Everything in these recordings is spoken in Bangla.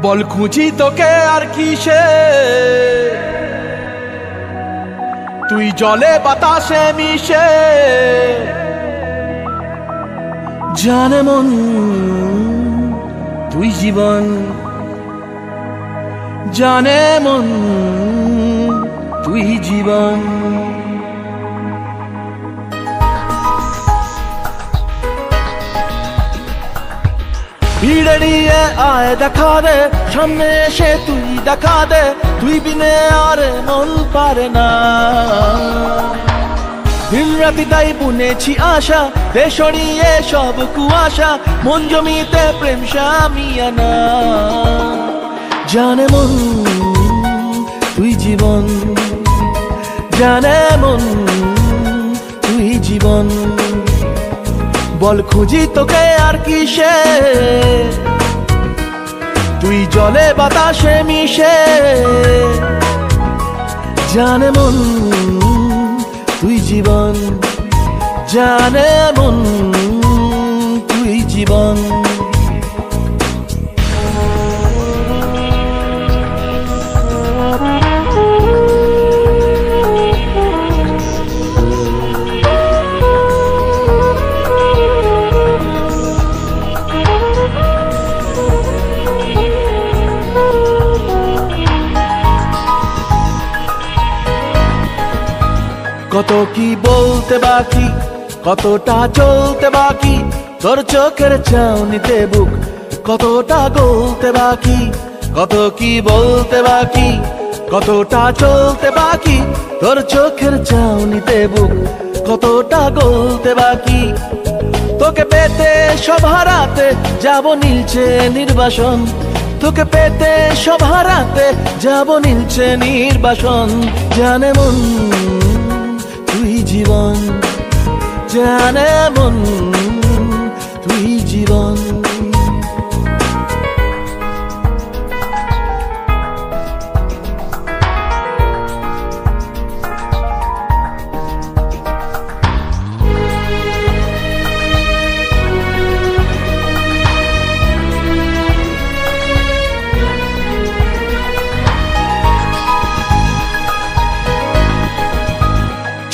বল খুঁজি তোকে আর কিসে, তুই জলে বাতাসে মিশে। জানে মন তুই জীবন, জানে মন তুই জীবন। ভিড়ে নিয়ে আয় দেখা দে, সামনে এসে তুই দেখা দে, তুই বিনে আর মন পারে না। দিন রাতি তাই বুনেছি আশা, দে সরিয়ে সব কুয়াশা, মন জমিতে প্রেম শামিয়ানা। জানে মন তুই জীবন, জানে মন তুই জীবন। বল খুঁজি তোকে আর কিসে, তুই জলে বাতাসে মিশে। জানে মন তুই জীবন, জানে মন তুই জীবন। কত কি বলতে বাকি, কতটা চলতে বাকি, তোর চোখের চাউনিতে বুক কতটা গলতে বাকি। কত কি বলতে বাকি, কতটা চলতে বাকি, তোর চোখের চাউনিতে বুক কতটা গলতে বাকি। তোকে পেতে সব হারাতে যাব নীলছে নির্বাসন, তোকে পেতে সব হারাতে যাব নীলছে নির্বাসন। জানে মন তুই জীবন, জানে মন তুই জীবন।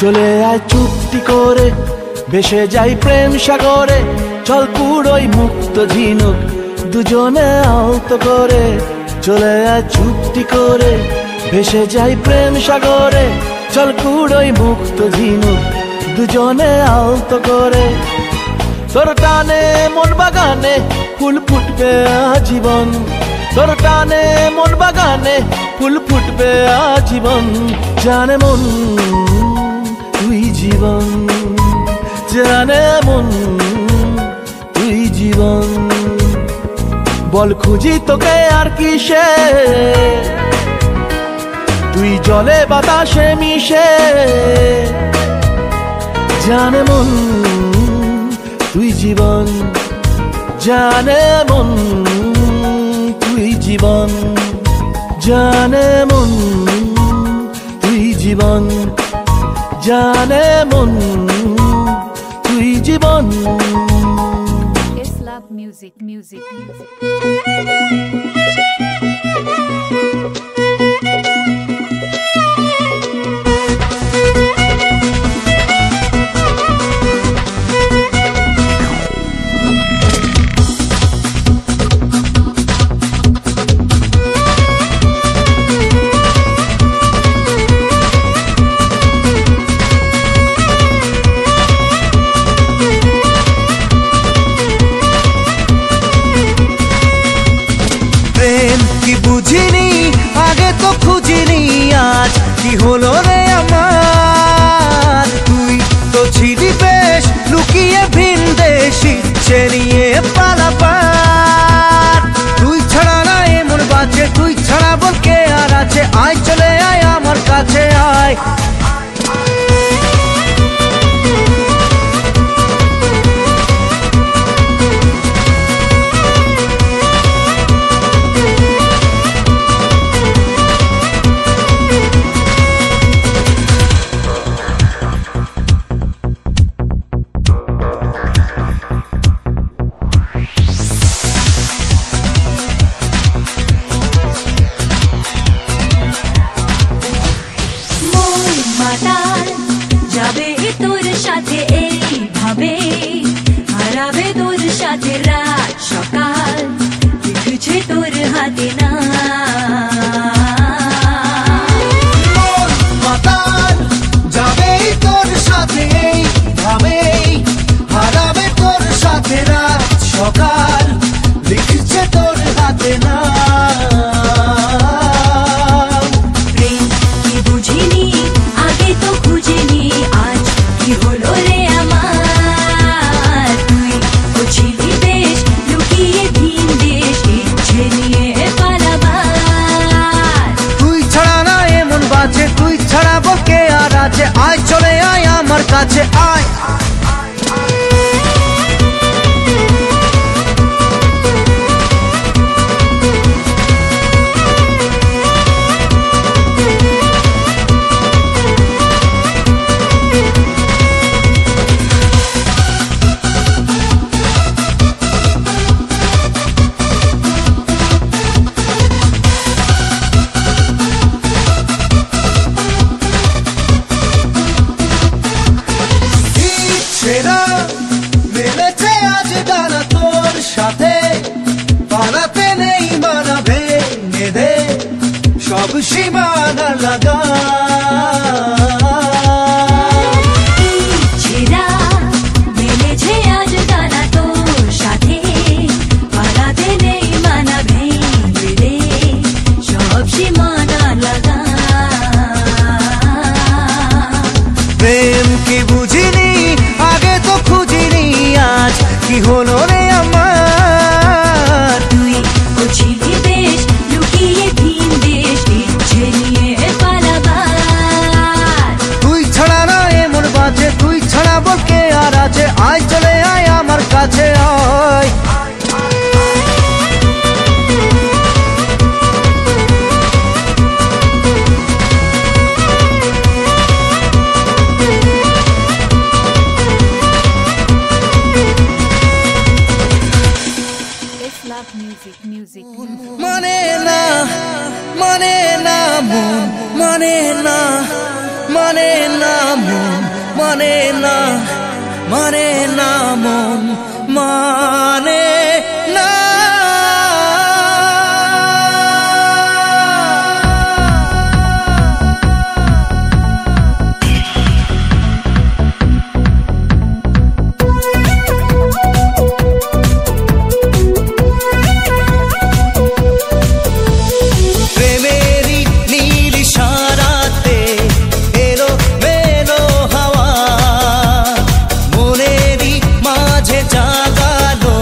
চলে আয় চুক্তি করে, ভেসে যাই প্রেম সাগরে, চল পুরোই মুক্ত ঝিনুক দুজনে আলতো করে। চলে আয় চুক্তি করে, ভেসে যাই প্রেম সাগরে, চল পুরোই মুক্ত ঝিনুক দুজনে আলতো করে। তোর টানে মন বাগানে ফুল ফুটবে আজীবন, তোর টানে মন বাগানে ফুল ফুটবে আজীবন। জানে মন তুই জীবন, জানে মন তুই জীবন। বল খুঁজি তোকে আর কিসে, তুই জলে বাতাসে মিশে। জানে মন তুই জীবন, জানে মন তুই জীবন। জানে মন তুই জীবন, জানে মন তুই জীবন। Islab music, music, music. বুঝিনি আগে তো খুঁজিনি, আজ কি হলো রে আমার। তুই তো ছিলি বেশ লুকিয়ে ভিন দেশি, চেনিয়ে পালাবার। তুই ছাড়া না এমন বাজে, তুই ছাড়া বল কে আর আছে। আয় চলে আয় আমার কাছে আয়। সাথে রাত সকাল লিখছে তোর হাতে না মাতাল যাবে তোর সাথে ভাবেই হারাবে তোর সাথে রাত সকাল লিখছে তোর হাতে না প্রেম কি বুঝিনি আগে তো খুঁজিনি আজ কি হলো রে আমার তুই তো ছিলি বেশ লুকিয়ে ভিন দেশ ইচ্ছে নিয়ে পালাবার তুই ছাড়া না এমন বাজে তুই ছাড়া বলকে আর আছে আয় চলে আয় আমার কাছে আয় মেলেছে আজ ডানা তোর সাথে পালাতে নেই মানা ভেঙে দে সব সীমানা লাগা ছেঁড়া মেলেছে আজ ডানা তোর সাথে পালাতে নেই মানা ভেঙে দে সব সীমানা লাগা প্রেম কি বুঝিনি আগে তো খুঁজিনি আজ কি হলো রে আমার তুই তো ছিলি বেশ লুকিয়ে ভিন দেশ ইচ্ছে নিয়ে পালাবার তুই ছাড়া না এমন বাজে তুই ছাড়া বলকে আর আছে আয় চলে আয় আমার কাছে আয় It's love music, music, music. মানে না মানে না মন মানে না মানে না মন মানে না মানে না মন মানে না প্রেমেরই নীল ইশারাতে এলো মেলো হাওয়া মনেরই মাঝে জাগালো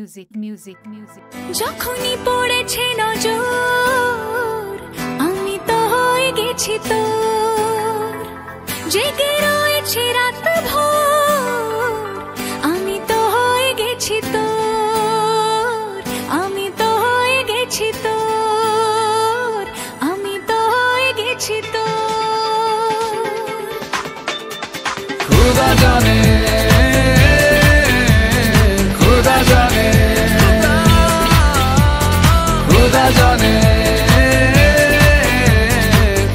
music, music, music. যখনই পড়েছে নজর আমি তো হয়ে গেছি তোর জেগে রয়েছে রাত ভোর আমি তো হয়ে গেছি তোর আমি তো হয়ে গেছি তোর আমি তো হয়ে গেছি তোর खुदा जाने खुदा जाने खुदा जाने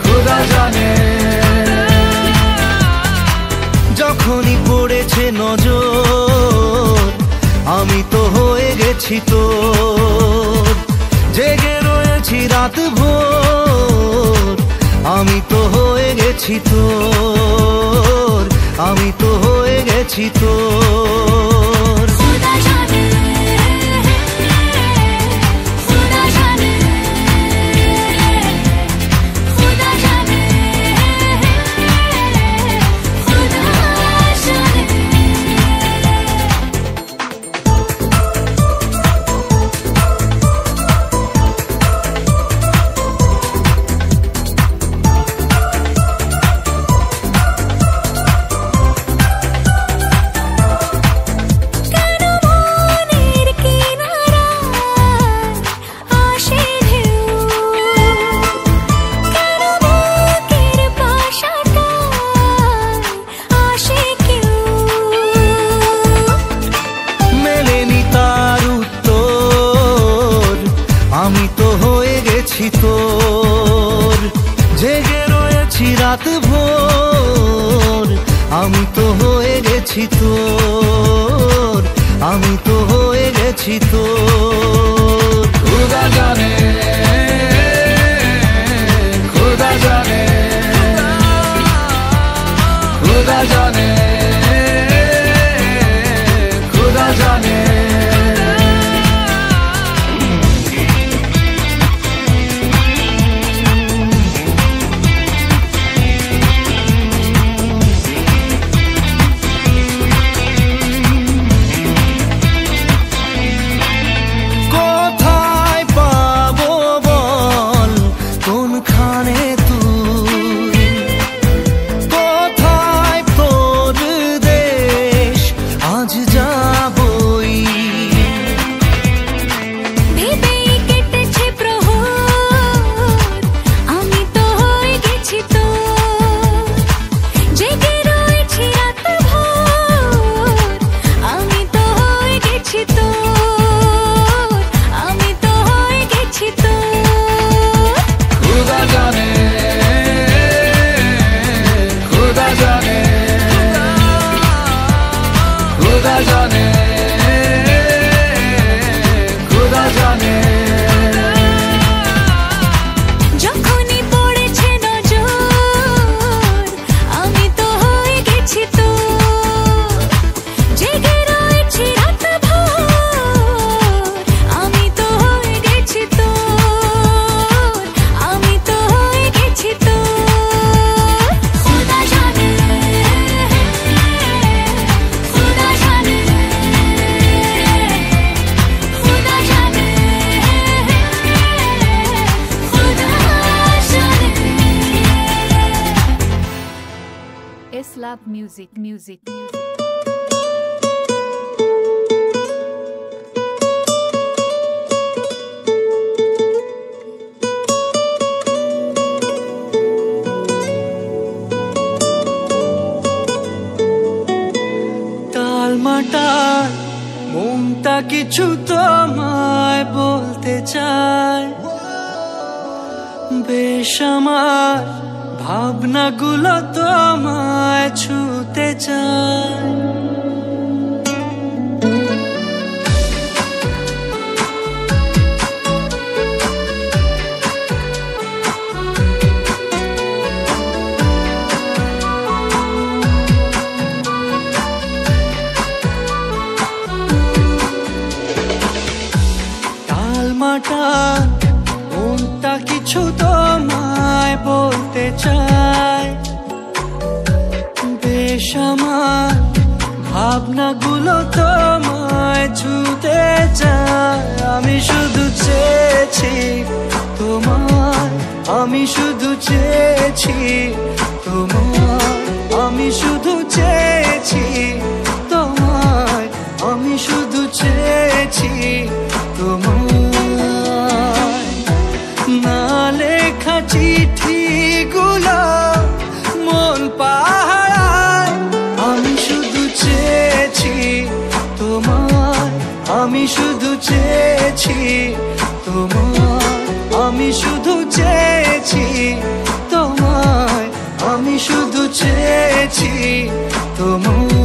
खुदा जाने যখনই পড়েছে নজর আমি তো হয়ে গেছি তোর জেগে রয়েছি রাত ভোর আমি তো হয়ে গেছি তোর আমি তো হয়ে গেছি তোর खुदा जाने खुदा जाने खुदा जाने खुदा जाने কেন মনের কিনারায় আসে ঢেউ কেন বুকের পাশাটায় আসে কেউ মেলেনি তার উত্তর আমি তো হয়ে গেছি তোর জেগে রয়েছি রাত ভোর আমি তো হয়ে গেছি তোর আমি তো হয়ে গেছি তোর खुदा जाने खुदा जाने खुदा जाने खुदा जाने কোথায় পাবো বল কোনখানে তুই কোথায় তোর দেশ আজ যাবই ভেবেই কেটেছে প্রহর আমি তো হয়ে গেছি তোর জেগে রয়েছি রাত ভোর আমি তো হয়ে গেছি তোর আমি তো হয়ে গেছি তোর खुदा जाने खुदा जाने खुदा जाने खुदा जाने যখনই পড়েছে নজর আমি তো হয়ে গেছি তোর জেগে রয়েছি রাত ভোর আমি তো হয়ে গেছি তোর আমি তো হয়ে গেছি তোর खुदा जाने खुदा जाने खुदा जाने खुदा जाने Islab music, music, music. টালমাটাল মনটা কিছু তোমায় বলতে চায় বেশ আমার ভাবনাগুলো তোমায় ছুতে চায় টালমাটাল মনটা কিছু তোমায় বলতে চায় বেশ আমার ভাবনাগুলো তোমায় ছুতে চায় চেয়েছি তোমায়, আমি শুধু চেয়েছি তোমায়, আমি শুধু চেয়েছি তোমায়। না লেখা চিঠিগুলো মন পাহারায়, আমি শুধু চেয়েছি তোমায়, আমি শুধু চেয়েছি তোমায়, আমি শুধু চেয়েছি তোমায়, আমি শুধু চেয়েছি তোমায়।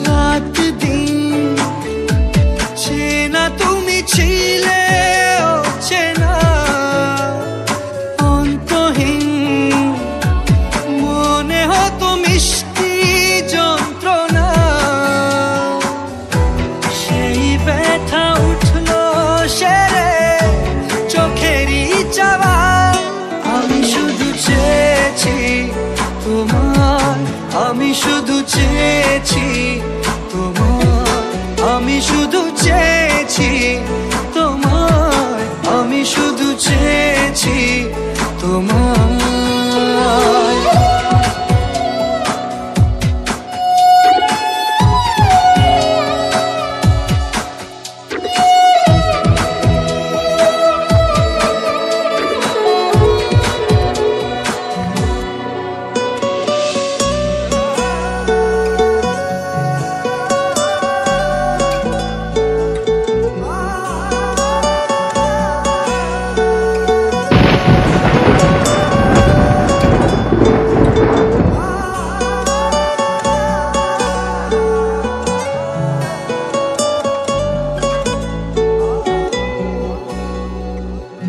রাত দিন চেনা তুমি ছিলে চেনা, অন্তহীন মনে হতো মিষ্টি যন্ত্রণা, সেই ব্যথা উঠলো সেরে চোখেরই চাওয়া। আমি শুধু চেয়েছি তোমায়, আমি শুধু চেয়েছি তোমায়, আমি শুধু চেয়েছি তোমায়, আমি শুধু চেয়েছি তোমায়।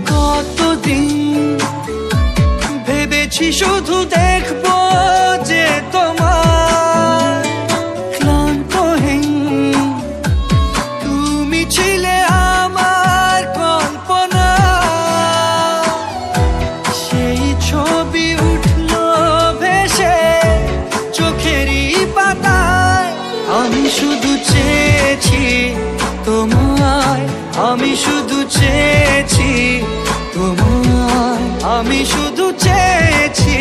কতদিন ভেবেছি শুধু দেখবো যে তোমার, ক্লান্তহীন তুমি ছিলে আমার কল্পনা, সেই ছবি উঠলো ভেসে চোখেরই পাতায়। আমি শুধু চেয়েছি তোমায়, আমি শুধু চেয়েছি তোমায়, আমি শুধু চেয়েছি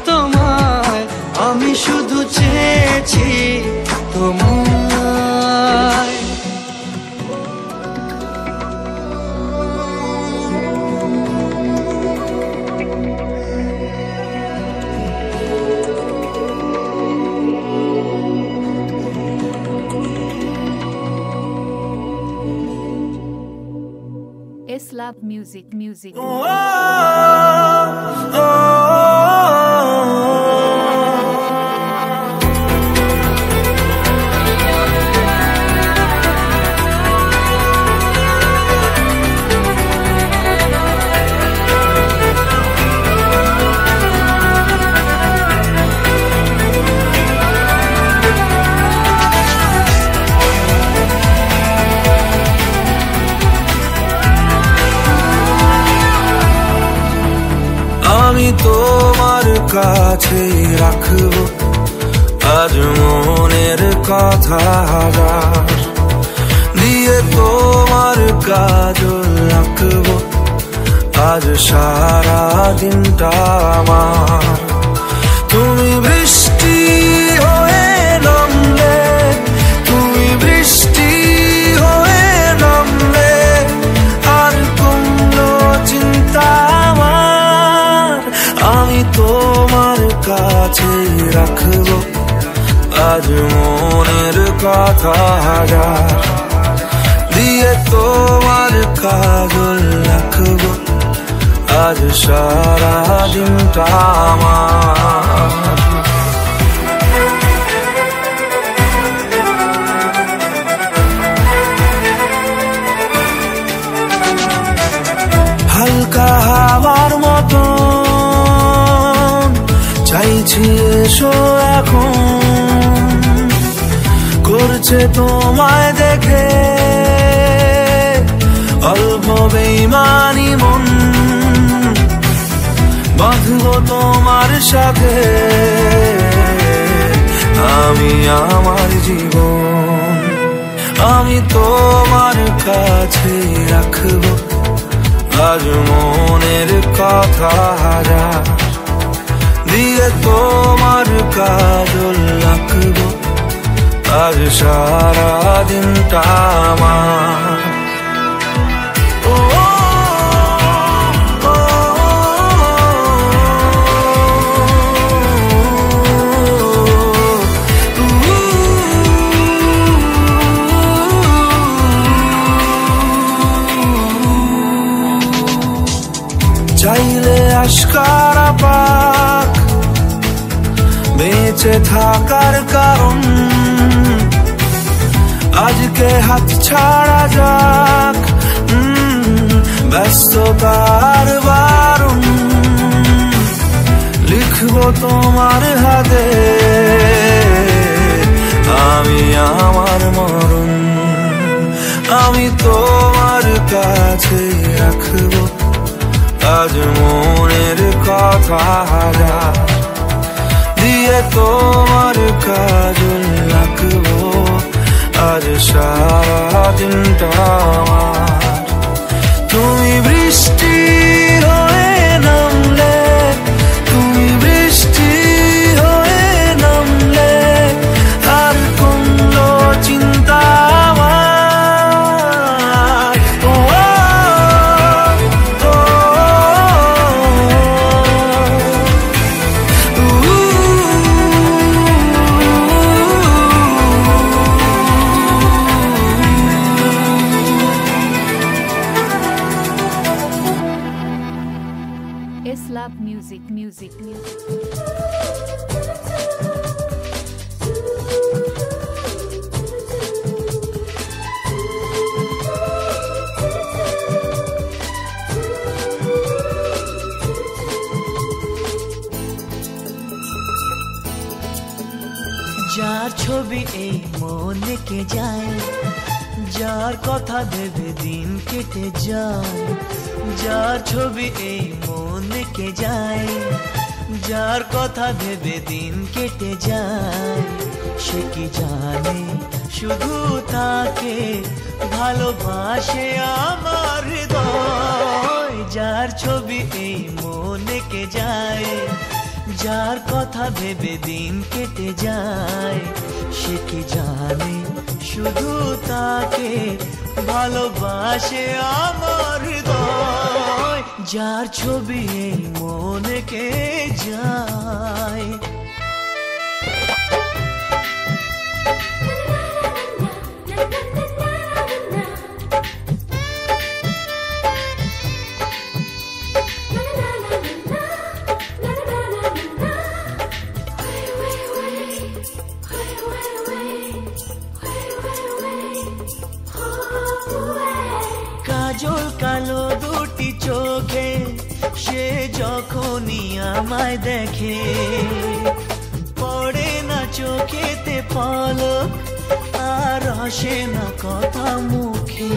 তোমায়, আমি শুধু চেয়েছি তোমায়। Love music, music. আমি তোমার কাছে রাখবো আজ মনের কথা, দিয়ে তোমার কাজল রাখবো আজ সারা দিনটা আমার। তুমি বৃষ্টি হয়ে নামলে, তুমি বৃষ্টি হয়ে নামলে, আর কোনো চিন্তা আমার। আমি তোমার কাছে রাখবো আজ মনের কথা, দিয়ে তোমার কাজল রাখবো আজ সারা দিনটা আমার। হালকা হাওয়ার মতো চাইছি এসো এখন, করছে তোমায় দেখে অল্প বেইমানি মন বাঁধবো তোমার সাথে আমি আমার জীবন আমি তোমার কাছে রাখবো আজ মনের কথা হাজার দিয়ে তোমার কাজল রাখবো আজ সারা দিনটা আমার চাইলে আশকারা পাক বেঁচে থাকার কারণ আজকে হাত ছাড়া যাক ব্যস্ততার বারণ লিখবো তোমার হাতে আমি আমার মরণ আমি তোমার কাছে রাখবো আজ মনের কথা হাজার দিয়ে তোমার কাজল রাখবো আজ সারা দিনটা আমার তুমি বৃষ্টি হয়ে নামলে তুমি বৃষ্টি হয়ে নামলে আর কোনো চিন্তা Love music, music, music. যার ছবি এই মনে কে যায় যার কথা ভেবে দিন কেটে যায় যার ছবি এই মনে কে যায় যার কথা ভেবে দিন কেটে যায় সে কি জানে শুধু তাকে ভালোবাসে আমার হৃদয় যার ছবি এই মনে কে যায় যার কথা ভেবে দিন কেটে যায় সে কি জানে শুধু তাকে ভালোবাসে আমার হৃদয় যার ছবি এই মনে কে যায় কাজল কালো দুটি চোখে সে যখনই আমায় দেখে পড়ে না চোখেতে পলক আর আসে না কথা মুখে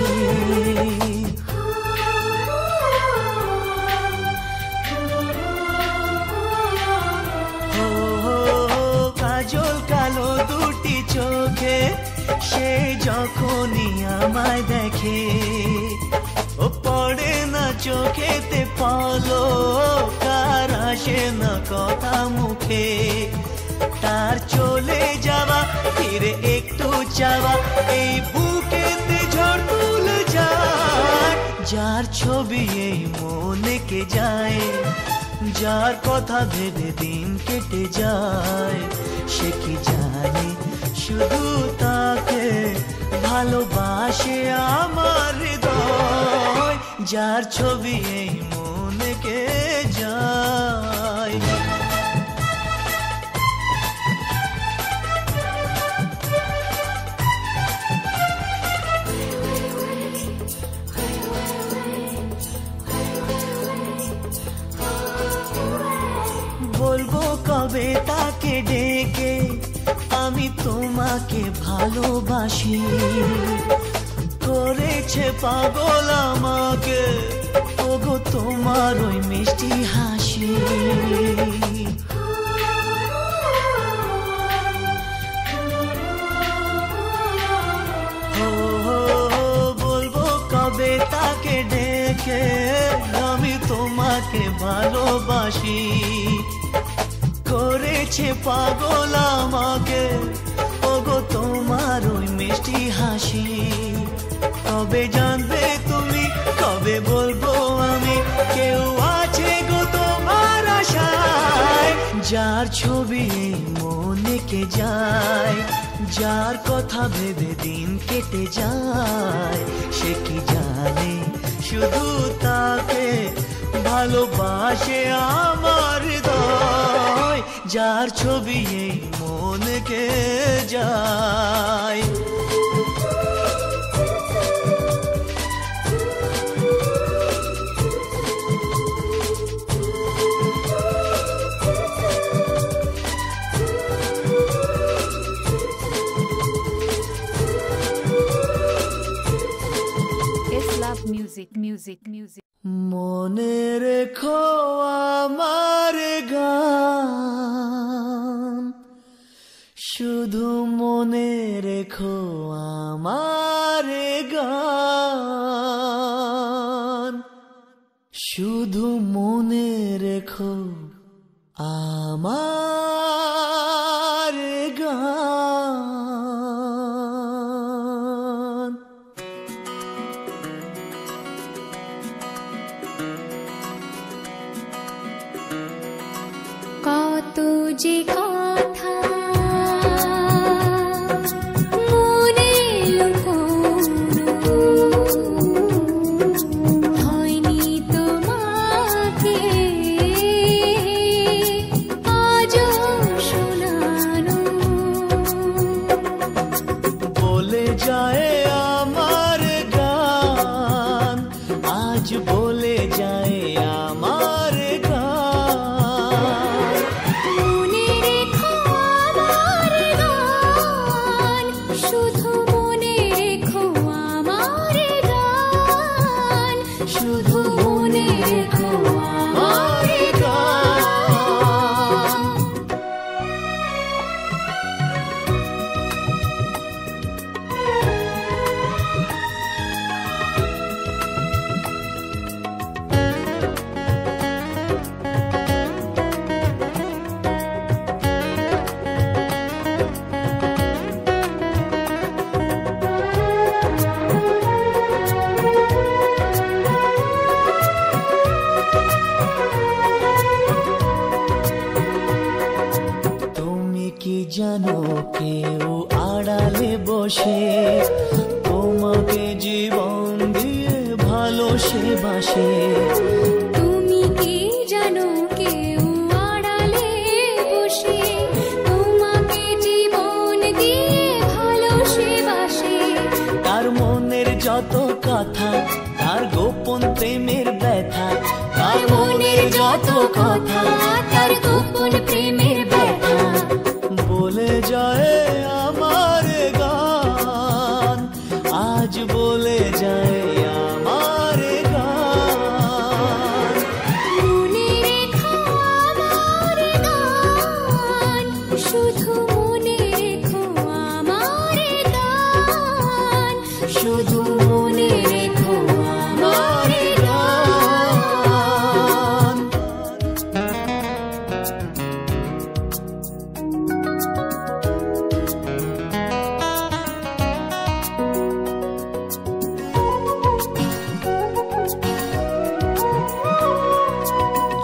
কাজল কালো দুটি চোখে সে যখনই আমায় দেখে ও পড়ে না চোখেতে পলক আর আসে না কথা মুখে তার চলে যাওয়া ফিরে একটু চাওয়া এই বুকেতে ঝড় তুলে যায় যার ছবি এই মনে কে যায় যার কথা ভেবে দিন কেটে যায় সে কি জানে শুধু তাকে ভালোবাসে আমার হৃদয় যার ছবি এই মনে কে যায় বলবো কবে তাকে ডেকে আমি তোমাকে ভালোবাসি করেছে পাগল আমাকে, ওগো তোমার ওই মিষ্টি হাসি। বলবো কবে তাকে ডেকে আমি তোমাকে ভালোবাসি। করেছে পাগল আমাকে, ওগো তোমার ওই মিষ্টি হাসি। কবে জানবে তুমি, কবে বলবো আমি, কেউ আছে গো তোমার আশায়। যার ছবি মনে কে যায়, যার কথা ভেবে দিন কেটে যায়, সে কি জানে শুধু তাকে ভালোবাসে আমার হৃদয়। যার ছবি মনে কে যায়। Music, music, music. মনে রেখো আমার গান, শুধু মনে রেখো আমার গান, শুধু মনে রেখো আমার গান। কত যে কথা মনে লুকোনো, হয়নি তোমাকে আজও শোনানো। বলে যায় আমার গান, আজ বলে যায় আমার গান। মনে রেখো আমার গান, শুধু মনে রেখো আমার গান, শুধু মনে রেখো আমার গান। তুমি কি জানো কেউ আড়ালে বসে তোমাকে জীবন দিয়ে ভালোসে বাসে। তুমি কি জানো কেউ আড়ালে বসে তোমাকে জীবন দিয়ে ভালোসে বাসে। তার মনের যত কথা, তার গোপন প্রেমের ব্যথা, তার মনের যত কথা, তার গোপন প্রেমের ব্যথা। বলে যায় আমার গান, আজ বলে যায় আমার গান। মনে রেখো আমার গান, শুধু মনে রেখো আমার গান, শুধু মনে রেখো আমার গান।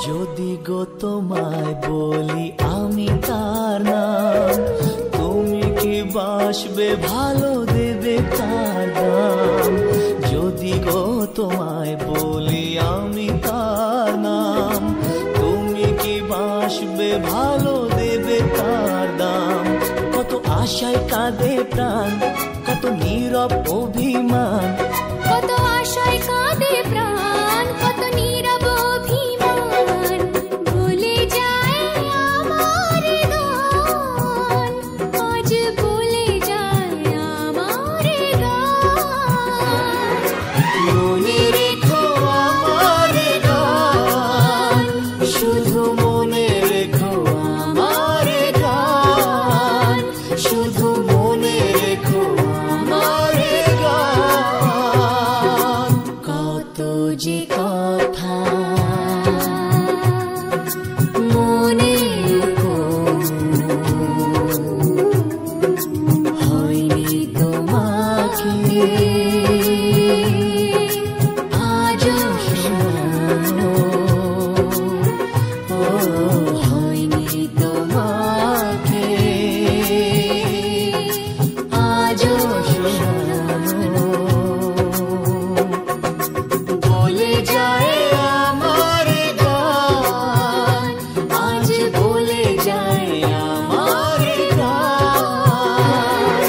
যদি গো তোমায় বলি আমি তার নাম, তুমি কি বাসবে ভালো দেবে তার দাম। যদি গো তোমায় বলি আমি তার নাম, তুমি কি বাসবে ভালো দেবে তার দাম। কত আশায় কাঁদে প্রাণ, কত নীরব অভিমান, কত আশায় কাঁদে প্রাণ, কত নীরব অভিমান। ভুলে যায় আমার গান, আজ ভুলে যায় আমার গান। আজও শোনানো বলে যায় আমার গান আজ বলে যায় আমার গান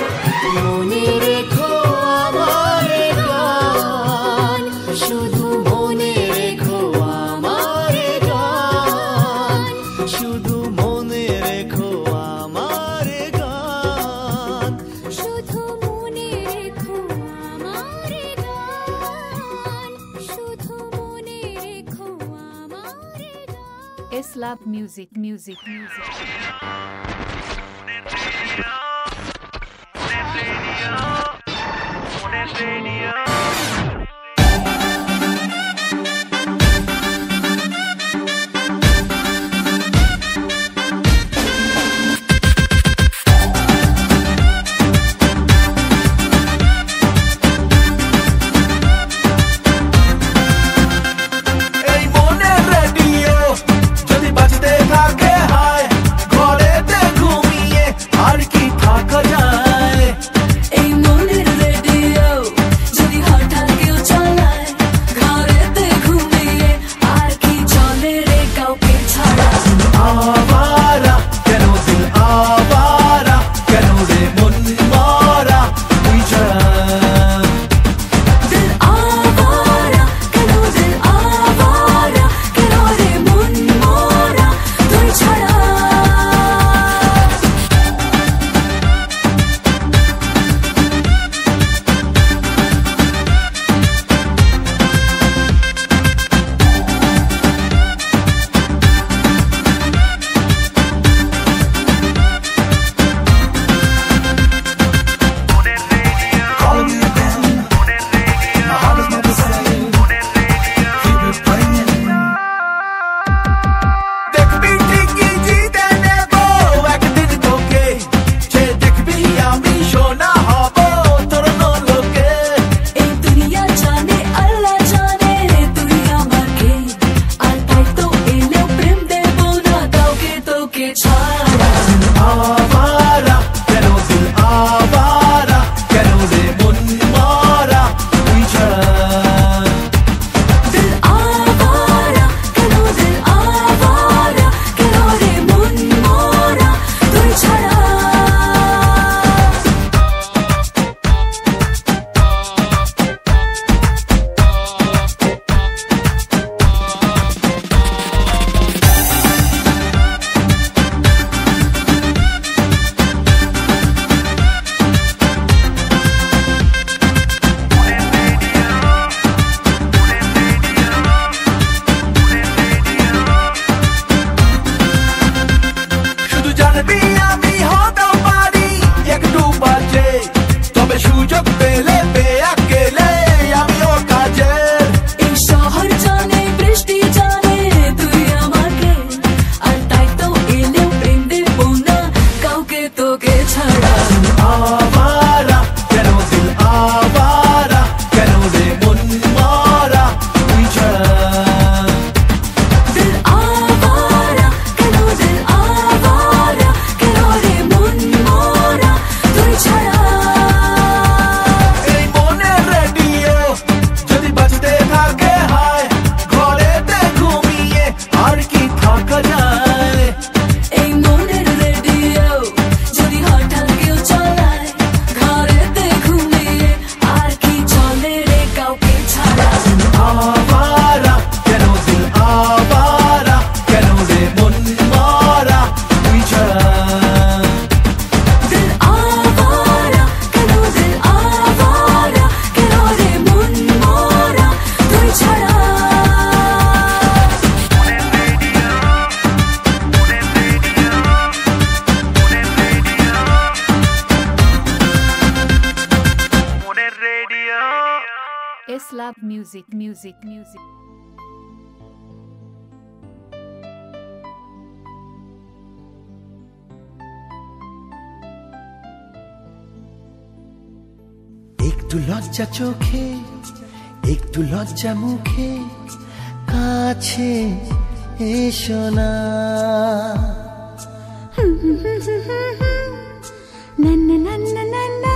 মনে রেখো আমার গান শুধু মনে রেখো আমার গান শুধু মনে রেখো আমার গান শুধু মনে রেখো আমার গান শুধু মনে রেখো আমার গান Islab Music. এই মনের রেডিও যদি বাজতে থাকে হায় ঘরেতে ঘুমিয়ে আর কি থাকা যায় এই মনের রেডিও যদি হঠাৎ কেউ চালায় ঘরেতে ঘুমিয়ে আর কি চলে রে কাউকে ছাড়া আবারা কেন দিল আবারা কেন রে মন মারা তুই ছাড়া দিল আবারা কেন দিল আবারা কেন রে মন মোরা তুই ছাড়া Calling you again. My heart is not the same. Keep it playing. দেখবি ঠিকই জিতে নেব একদিন তোকে যে দেখবি আমি সোনা হব তোর লোকে এই দুনিয়া জানে আল্লাহ জানে তুই আমাকে আর তাই তো এলেও প্রেম দেব না কাউকে তোকে ছাড়া আবারা কেন দিল আবারা কেন রে মন মারা তুই ছাড়া দিল আবারা কেন দিল আবারা কেন রে মন মোরা তুই ছাড়া শুধু জানবি আমি হতে পারি একটু বাজে তবে সুযোগ পেলে বেয়াকেলে আমিও কাজের এই শহর জানে বৃষ্টি জানে তুই আমাকে আর তাই তো এলেও প্রেম দেব না কাউকে তোকে ছাড়া আবারা কেন দিল আবারা কেন রে মন মারা তুই ছাড়া দিল আবারা কেন দিল আবারা কেন রে মন মোরা তুই ছাড়া এই মনের রেডিও যদি বাজতে থাকে হায় ঘরেতে ঘুমিয়ে আর কি থাকা যায় এই মনের রেডিও যদি হঠাৎ কেউ চালায় ঘরেতে ঘুমিয়ে আর কি চলে রে কাউকে ছাড়া আবারা কেন দিল আবারা কেন রে মন মারা তুই ছাড়া দিল আবারা কেন দিল আবারা কেন রে মন মোরা তুই ছাড়া Islab Music. একটু লজ্জা চোখে একটু লজ্জা মুখে কাছে এসো না না না না না না না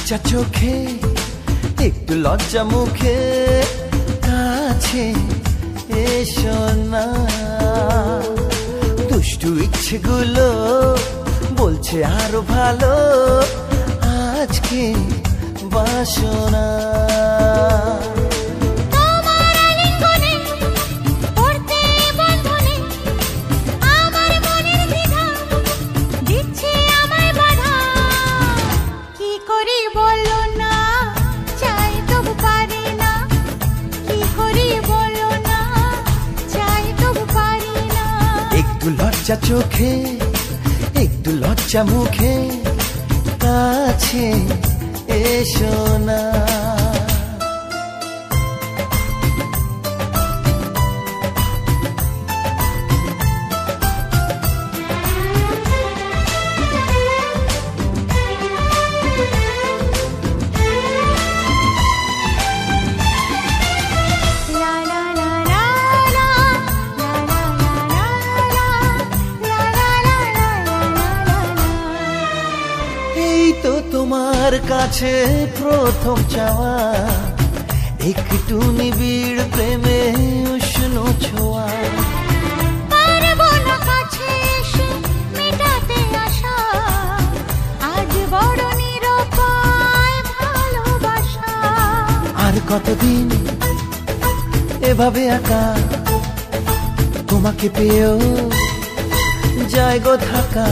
লজ্জা চোখে একটু লজ্জা মুখে কাছে এসো না দুষ্টু ইচ্ছেগুলো বলছে আরো ভালো আজকে বাসনা লজ্জা চোখে একটু লজ্জা মুখে কাছে এসো না তোমার কাছে প্রথম চাওয়া একটু নিবিড় প্রেমে উষ্ণ ছোঁয়া পারবো না কাছে এসে মেটাতে আশা আজ বড় নিরুপায় ভালোবাসা আর কতদিন এভাবে একা তোমাকে পেয়েও যায় গো থাকা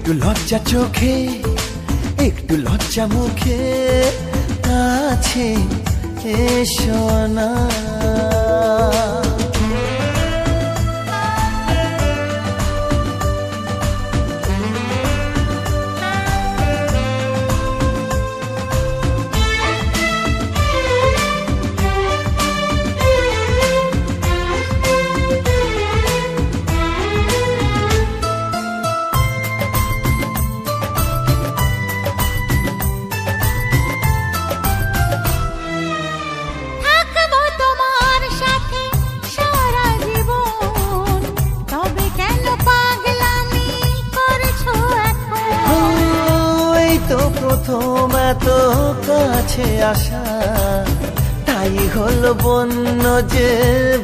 একটু লজ্জা চোখে একটু লজ্জা মুখে কাছে এসো না প্রথম এত কাছে আসা তাই হলো বন্য যে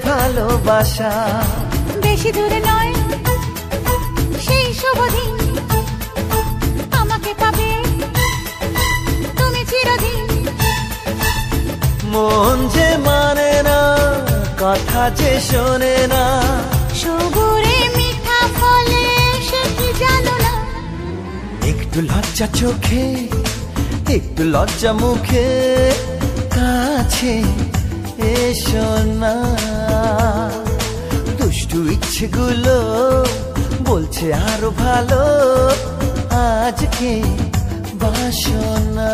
ভালোবাসা বেশি দূরে নয় সেই শুভ দিন আমাকে পাবে তুমি চিরদিন মন যে মানে না কথা যে শোনে না সবুরে মিঠা ফলে সে কি জানো না একটু লজ্জা চোখে একটু লজ্জা মুখে কাছে এসো না দুষ্টু ইচ্ছেগুলো বলছে আরো ভালো আজকে বাসনা